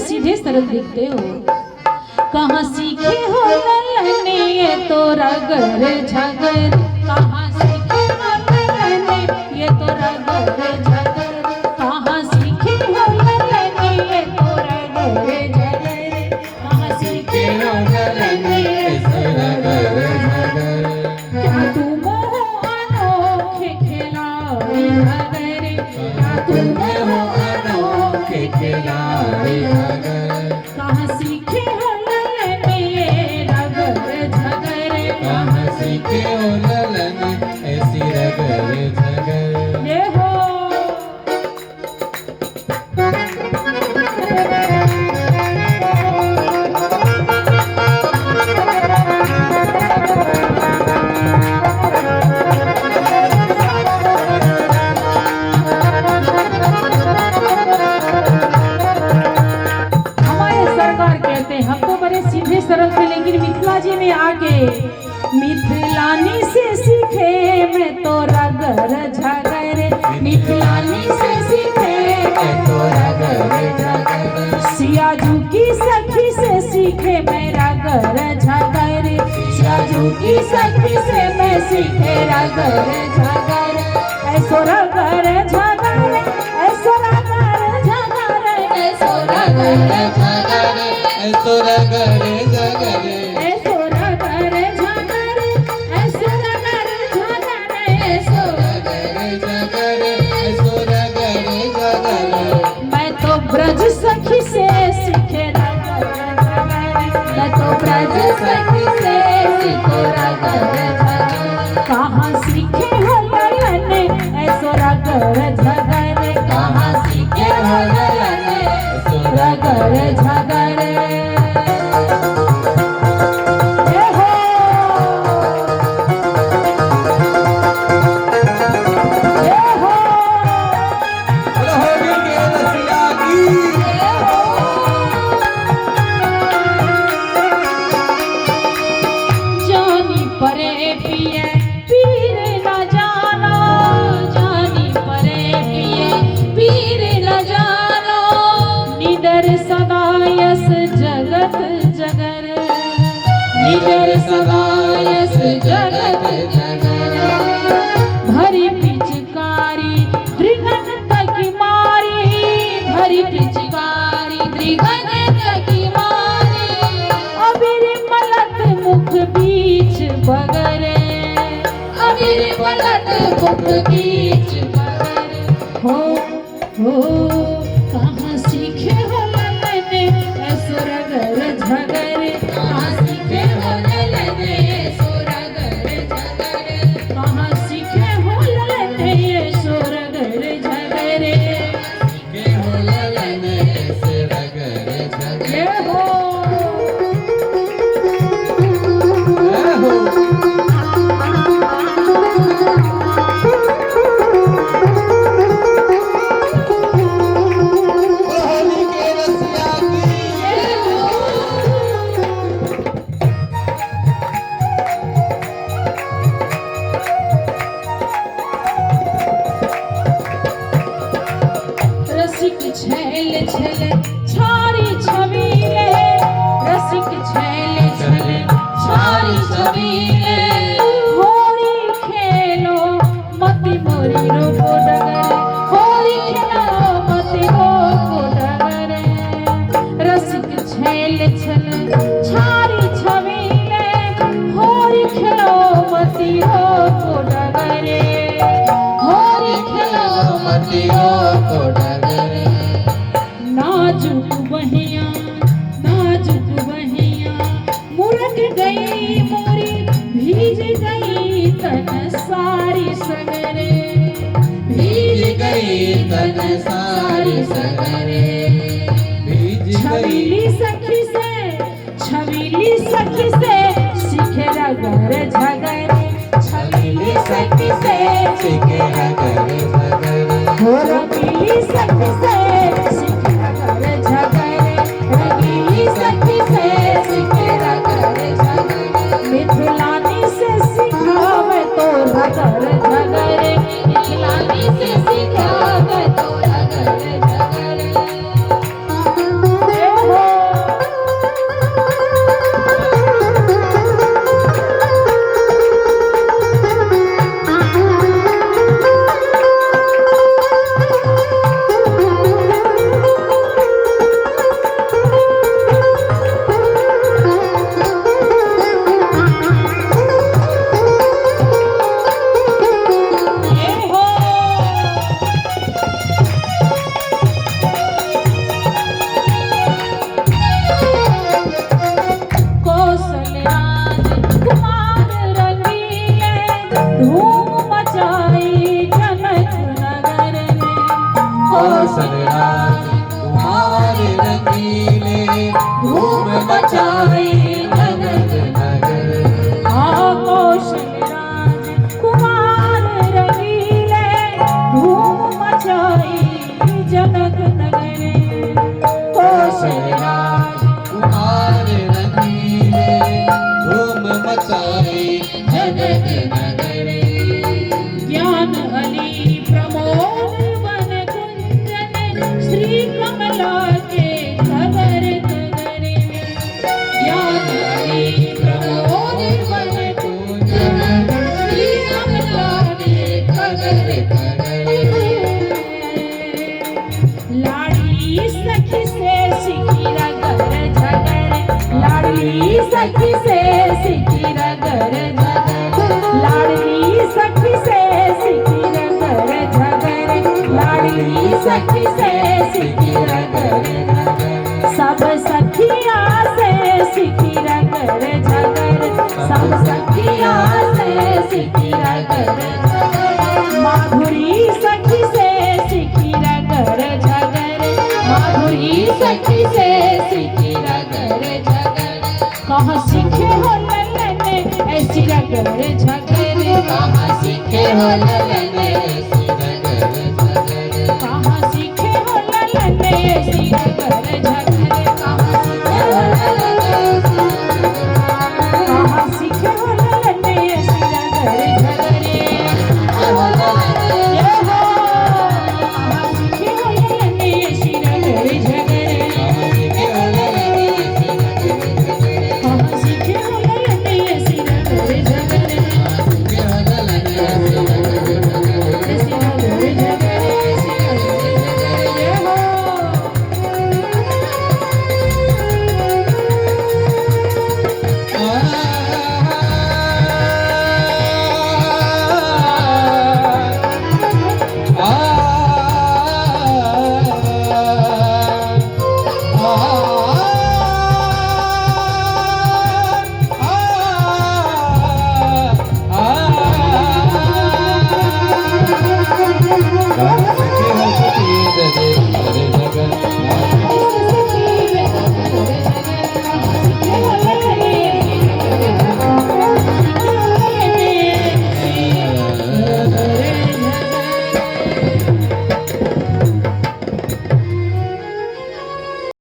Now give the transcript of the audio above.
सीधे सरल दिखते हो। कहाँ सीखे हो ललने ये तो रगर झगर, कहाँ सीखे हो ललने ये तो रगर झगर, कहाँ सीखे हो ललने ये तो रगर झगर, कहाँ सीखे हो ललने ये तो रगर झगर। क्या तुम हो अनोखे खिलाड़ी भगरे, क्या तुम हो अनोखे खिलाड़ी भगरे, कहाँ सीखे हो ललने ये रगर झगर, कहाँ सीखे हो ललन ऐसी रगर झगर। ये हो हम तो बड़े सीधे सरल थे, लेकिन मिथिला जी में आके मिथिलानी से सीखे मैं तो रगर झगर, मिथिलानी से सीखे मैं तो रगर झगर, सियाजू की सखी से सीखे मैं रगर झगर, सियाजू की सखी से मैं सीखे रगर झगर, ऐसो रगर झगर, ऐसो रगर झगर, ऐसो रगर झगर, ऐसो रगर झगर, ऐसो रगर झगर, ऐसो रगर झगर, ऐसो रगर झगर, ऐसो रगर झगर। मैं तो ब्रज सखी से सीखे रगर झगर, मैं तो ब्रज सखी से सीखे रगर झगर, कहाँ सीखे हो ललने ऐसो रगर झगर, कहाँ सीखे हो ललने ऐसो रगर झगर। निडर सदायस जगत जगर, भरी पिचकारी दृगन तकी मारी, भरी पिचकारी दृगन तकी मारी, अबीर मलत मुख बीच बगरे, अबीर मलत मुख बीच बगरे, हो कहाँ सीखे हो ललने ऐसो रगर झगर, कहाँ सीखे हो ललने ऐसो रगर झगर, कहाँ सीखे हो ललने ऐसो रगर झगर, सीखे हो ललन ऐसे रगर झगर। ये हो होली के रसिया की रसिक छैल छल छारी छबीले, रसिक छैल छल छारी छबीले, होरी खेलो मति मोरी रोको डगर, होरी खेलो मति रोको डगर, रसिक छैल छल छारी छबीले, होरी खेलो मति रोको डगर, होरी खेलो मति को डगर। नाजुक बहिया, नाजुक बहिया, मुरक गई मोरी भीज गई तन सारी सगरे, भीज गई तन सारी सगरे, भीज गई छबीली सखी से, छबीली सखी से सीखे रगर झगर, छबीली सखी से सीखे रगर झगर। हो रंगीली सखी से सीखे रगर झगर, रंगीली सखी से सीखे रगर झगर, मिथिलानी से सिखावे तो रगर झगर, मिथिलानी से सिखावे तो रगर झगर। रंगीले धूम मचाई जनक नगर कौशल राज कुमार रंगीले धूम मचाई जनक नगर कौशल राज कुमार रंगीले धूम मचाई जनक नगर ज्ञान अली प्रमोद वन कुंजन श्री कमला के खबर कगरे ज्ञान अली प्रमोद वन कुंजन श्री कमला के खबर लाडली सखी से सिकिरा घर झगड़ लाडली सखी से सिकिरा घर झगड़ लाडली सखी से सिकिरा घर झगड़ लाडली सखी से सिकिरा घर झगड़ सब सखिया से सिकिरा घर झगड़ सब सखिया से सिकिरा घर झगड़ माधुरी सखी से सिकिरा घर झगड़ माधुरी सखी से सिकिरा घर झगड़ कहाँ सीखे हो ललने ऐसी रगड़ झगड़ कहाँ सीखे हो ललने ऐसी रगड़ झगड़ कहाँ सीखे हो ललने ऐसी रगड़